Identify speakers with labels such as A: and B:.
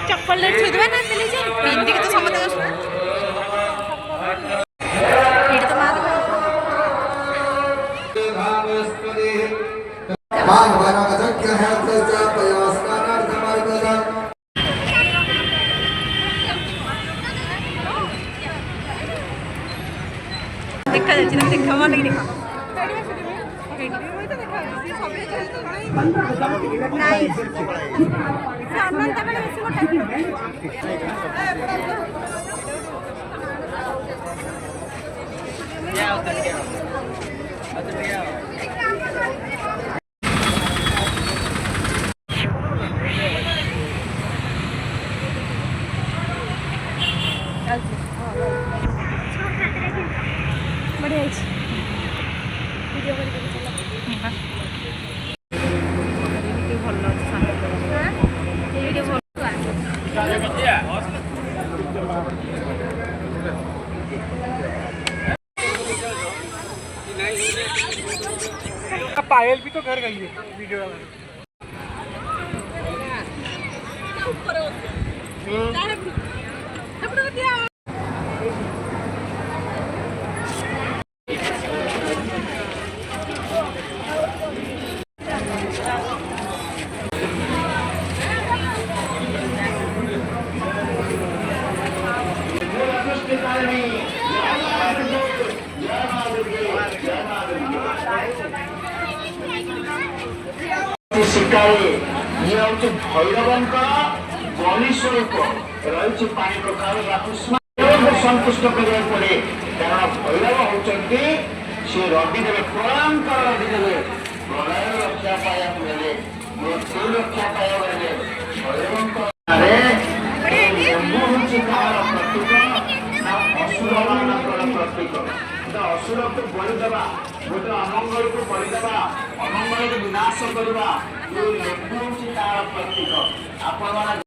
A: चप्पल छुदबा ना मिली जे पिंदी के तो समझ आस ना एटा तो मार
B: मां भगवान का शक्य है तो प्रयास करना समर्पित
A: देखा जाच्छी ना देखा मन देखा बढ़िया वीडियो
C: पायल भी तो घर गई है वीडियो वाला
D: शिकारे ये हूँ भैरवन बलि स्वरूप रही पानी प्रकार संतुष्ट करने पड़े कारण भैरव होती सी रवि देवे प्रलयंकर रवि देवे प्रलय रक्षा पाया बेले मृत्यु रक्षा पाया बेले प्रतीक असुर को बलिदेवा गोटे अमंगल को बलिदेवा अमंगल को विनाश करवा तार प्रतीक आप